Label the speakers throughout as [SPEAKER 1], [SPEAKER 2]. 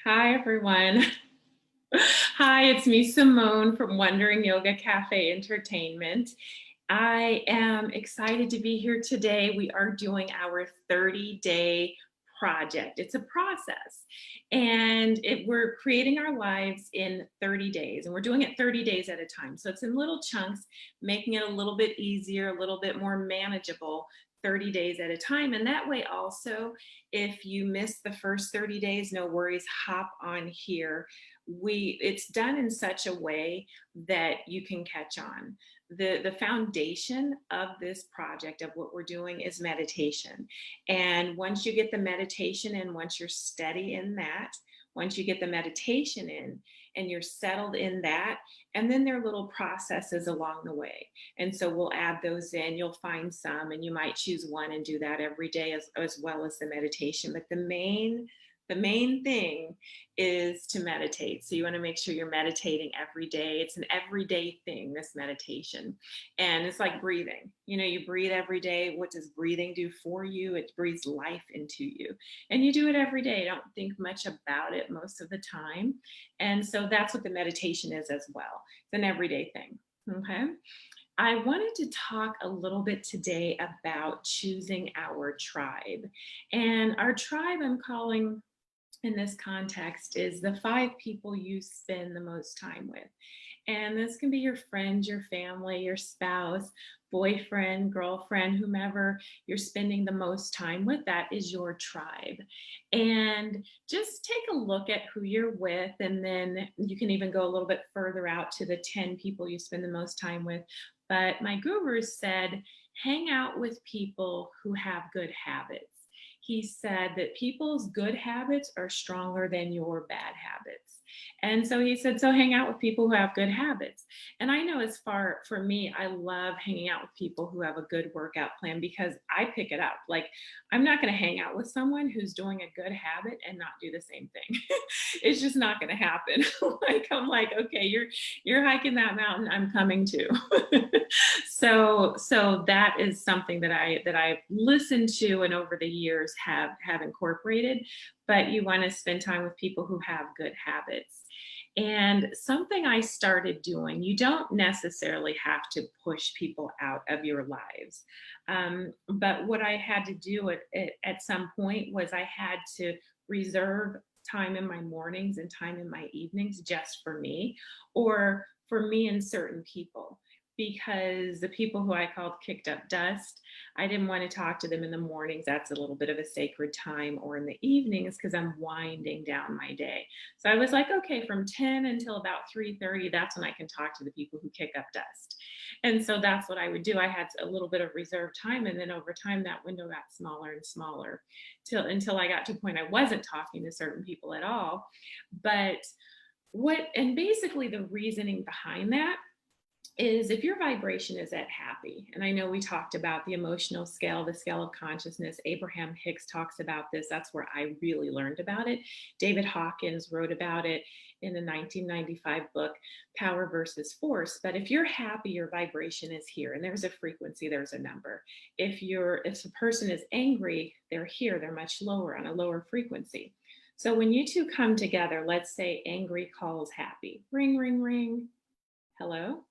[SPEAKER 1] Hi, everyone. Hi, it's me, Simone from Wondering Yoga Cafe Entertainment. I am excited to be here today. We are doing our 30-day project. It's a process, and we're creating our lives in 30 days, and we're doing it 30 days at a time. So it's in little chunks, making it a little bit easier, a little bit more manageable, 30 days at a time. And that way also, if you miss the first 30 days, no worries, hop on here. It's done in such a way that you can catch on. The foundation of this project, of what we're doing, is meditation. And once you get the meditation in, once you're steady in that, once you get the meditation in and you're settled in that, and then there are little processes along the way. And so we'll add those in. You'll find some, and you might choose one and do that every day, as well as the meditation. But the main thing is to meditate. So you want to make sure you're meditating every day. It's an everyday thing, this meditation. And it's like breathing. You know, you breathe every day. What does breathing do for you? It breathes life into you. And you do it every day. Don't think much about it most of the time. And so that's what the meditation is as well. It's an everyday thing. Okay. I wanted to talk a little bit today about choosing our tribe. And our tribe, I'm calling in this context, is the 5 people you spend the most time with. And this can be your friends, your family, your spouse, boyfriend, girlfriend, whomever you're spending the most time with. That is your tribe. And just take a look at who you're with, and then you can even go a little bit further out to the 10 people you spend the most time with. But my guru said, hang out with people who have good habits. He said that people's good habits are stronger than your bad habits. And so he said, so hang out with people who have good habits. And I know, as far for me, I love hanging out with people who have a good workout plan, because I pick it up. Like, I'm not going to hang out with someone who's doing a good habit and not do the same thing. It's just not going to happen. I'm like, okay, you're hiking that mountain, I'm coming too. So that is something that I've listened to, and over the years have incorporated. But you want to spend time with people who have good habits. And something I started doing, you don't necessarily have to push people out of your lives. But what I had to do at some point was I had to reserve time in my mornings and time in my evenings just for me, or for me and certain people. Because the people who I called kicked up dust, I didn't want to talk to them in the mornings. That's a little bit of a sacred time, or in the evenings, because I'm winding down my day. So I was like, okay, from 10 until about 3:30, that's when I can talk to the people who kick up dust. And so that's what I would do. I had a little bit of reserved time, and then over time that window got smaller and smaller until I got to a point I wasn't talking to certain people at all. But and basically the reasoning behind that is, if your vibration is at happy, and I know we talked about the emotional scale, the scale of consciousness. Abraham Hicks talks about this. That's where I really learned about it. David Hawkins wrote about it in the 1995 book, Power versus Force. But if you're happy, your vibration is here, and there's a frequency, there's a number. If a person is angry, they're here, they're much lower, on a lower frequency. So when you two come together, let's say angry calls happy, ring, ring, ring, hello.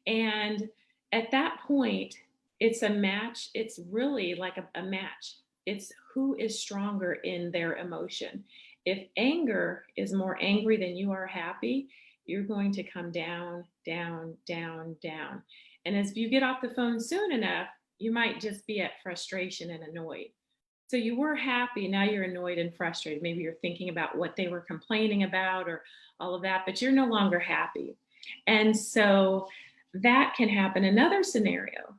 [SPEAKER 1] And at that point, it's a match. It's really like a match. It's who is stronger in their emotion. If anger is more angry than you are happy, you're going to come down, down, down, down. And as you get off the phone soon enough, you might just be at frustration and annoyed. So you were happy, now you're annoyed and frustrated. Maybe you're thinking about what they were complaining about or all of that, but you're no longer happy. And so that can happen. Another scenario,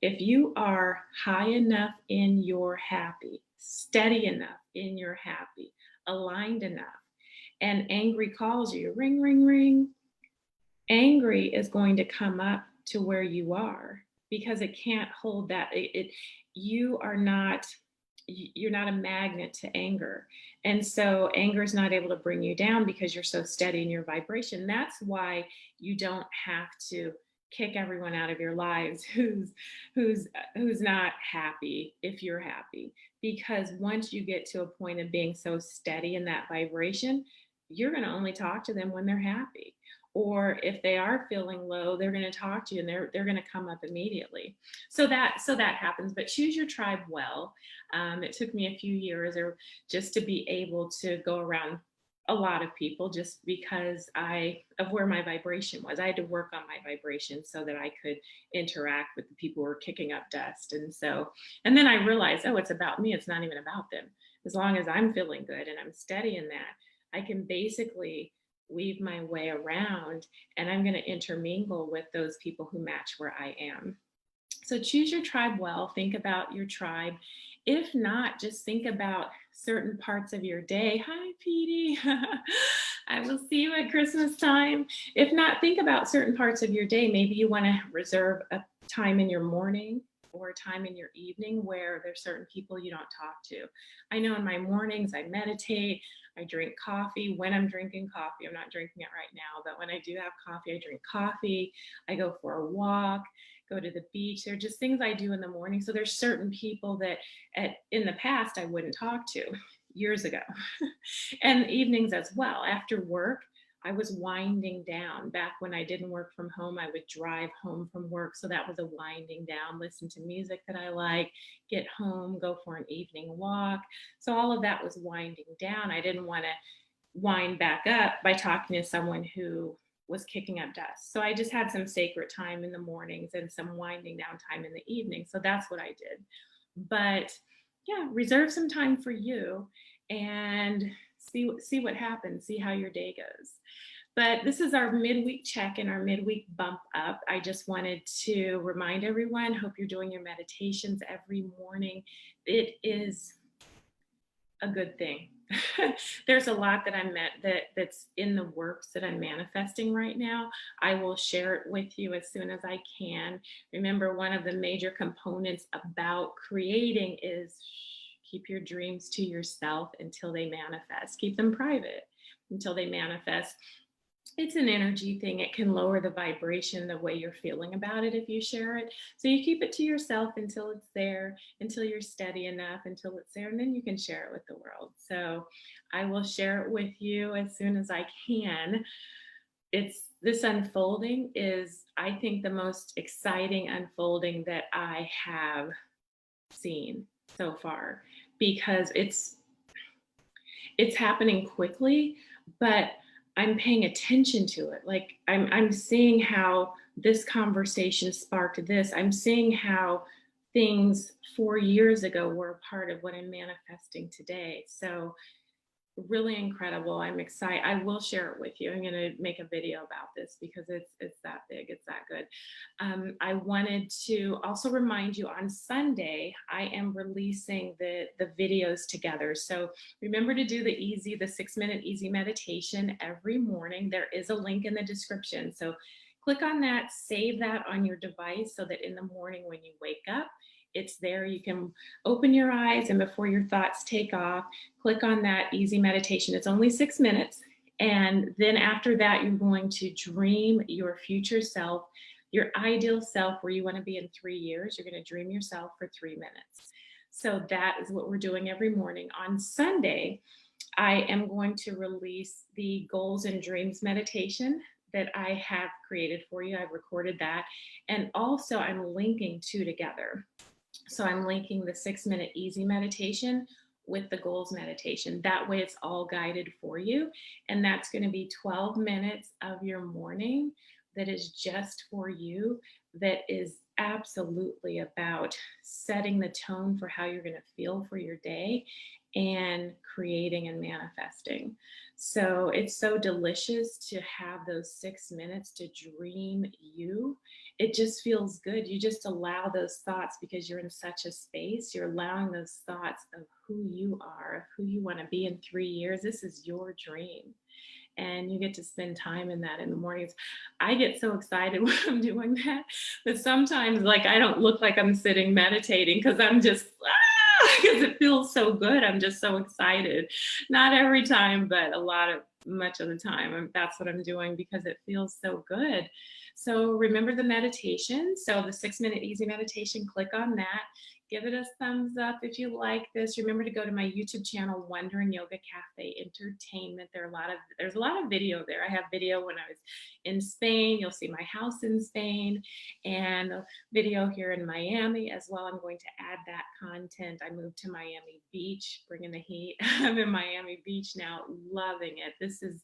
[SPEAKER 1] if you are high enough in your happy, steady enough in your happy, aligned enough, and angry calls you, ring, ring, ring, angry is going to come up to where you are, because it can't hold that. You're not a magnet to anger. And so anger is not able to bring you down, because you're so steady in your vibration. That's why you don't have to kick everyone out of your lives who's not happy if you're happy, because once you get to a point of being so steady in that vibration, you're going to only talk to them when they're happy, or if they are feeling low, they're going to talk to you and they're going to come up immediately. So that happens. But choose your tribe well. It took me a few years or just to be able to go around a lot of people, just because of where my vibration was. I had to work on my vibration so that I could interact with the people who were kicking up dust. And then I realized, oh, it's about me. It's not even about them. As long as I'm feeling good and I'm steady in that, I can basically weave my way around, and I'm going to intermingle with those people who match where I am. So choose your tribe well. Think about your tribe. If not, just think about certain parts of your day. Hi, Petey. I will see you at Christmas time. If not, think about certain parts of your day. Maybe you want to reserve a time in your morning or a time in your evening where there's certain people you don't talk to. I know in my mornings I meditate, I drink coffee. When I'm drinking coffee, I'm not drinking it right now, but when I do have coffee, I drink coffee. I go for a walk, go to the beach. They're just things I do in the morning. So there's certain people that in the past I wouldn't talk to years ago. And evenings as well. After work, I was winding down. Back when I didn't work from home, I would drive home from work. So that was a winding down, listen to music that I like, get home, go for an evening walk. So all of that was winding down. I didn't want to wind back up by talking to someone who was kicking up dust. So I just had some sacred time in the mornings and some winding down time in the evening. So that's what I did. But yeah, reserve some time for you and see what happens, see how your day goes. But this is our midweek check and our midweek bump up. I just wanted to remind everyone, hope you're doing your meditations every morning. It is a good thing. There's a lot that that's in the works that I'm manifesting right now. I will share it with you as soon as I can. Remember, one of the major components about creating is keep your dreams to yourself until they manifest. Keep them private until they manifest. It's an energy thing. It can lower the vibration, the way you're feeling about it if you share it. So you keep it to yourself until it's there, until you're steady enough, until it's there, and then you can share it with the world. So I will share it with you as soon as I can. This unfolding is, I think, the most exciting unfolding that I have seen so far, because it's happening quickly, but I'm paying attention to it. Like I'm seeing how this conversation sparked this. I'm seeing how things 4 years ago were a part of what I'm manifesting today. So really incredible. I'm excited. I will share it with you. I'm going to make a video about this because it's that big. It's that good. I wanted to also remind you, on Sunday, I am releasing the videos together. So remember to do the 6-minute easy meditation every morning. There is a link in the description. So click on that, save that on your device so that in the morning when you wake up, it's there. You can open your eyes, and before your thoughts take off, click on that easy meditation. It's only 6 minutes. And then after that, you're going to dream your future self, your ideal self, where you want to be in 3 years. You're going to dream yourself for 3 minutes. So that is what we're doing every morning. On Sunday, I am going to release the goals and dreams meditation that I have created for you. I've recorded that. And also I'm linking two together. So I'm linking the 6-minute easy meditation with the goals meditation. That way it's all guided for you. And that's going to be 12 minutes of your morning that is just for you, that is absolutely about setting the tone for how you're going to feel for your day and creating and manifesting. So it's so delicious to have those 6 minutes to dream you. It just feels good. You just allow those thoughts, because you're in such a space. You're allowing those thoughts of who you are, of who you want to be in 3 years. This is your dream. And you get to spend time in that in the mornings. I get so excited when I'm doing that, but sometimes I don't look like I'm sitting meditating, because I'm just, because it feels so good. I'm just so excited. Not every time, but much of the time, that's what I'm doing, because it feels so good. So remember the meditation. So the 6-minute easy meditation, click on that. Give it a thumbs up if you like this. Remember to go to my YouTube channel, Wondering Yoga Cafe Entertainment. There's a lot of video there. I have video when I was in Spain. You'll see my house in Spain, and a video here in Miami as well. I'm going to add that content. I moved to Miami Beach, bringing the heat. I'm in Miami Beach now, loving it. This is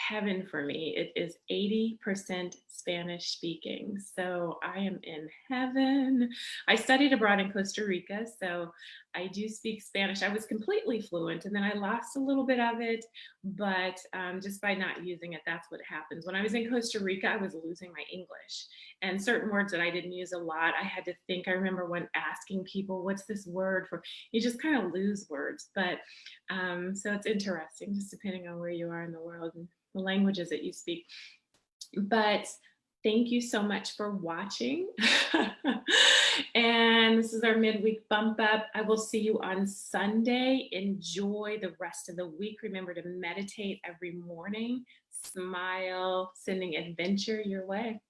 [SPEAKER 1] heaven for me. It is 80% Spanish speaking. So I am in heaven. I studied abroad in Costa Rica, so I do speak Spanish. I was completely fluent and then I lost a little bit of it, but just by not using it, that's what happens. When I was in Costa Rica, I was losing my English, and certain words that I didn't use a lot, I had to think. I remember when asking people, what's this word for? You just kind of lose words. But so it's interesting, just depending on where you are in the world and the languages that you speak. But thank you so much for watching. And this is our midweek bump up. I will see you on Sunday. Enjoy the rest of the week. Remember to meditate every morning. Smile, sending adventure your way.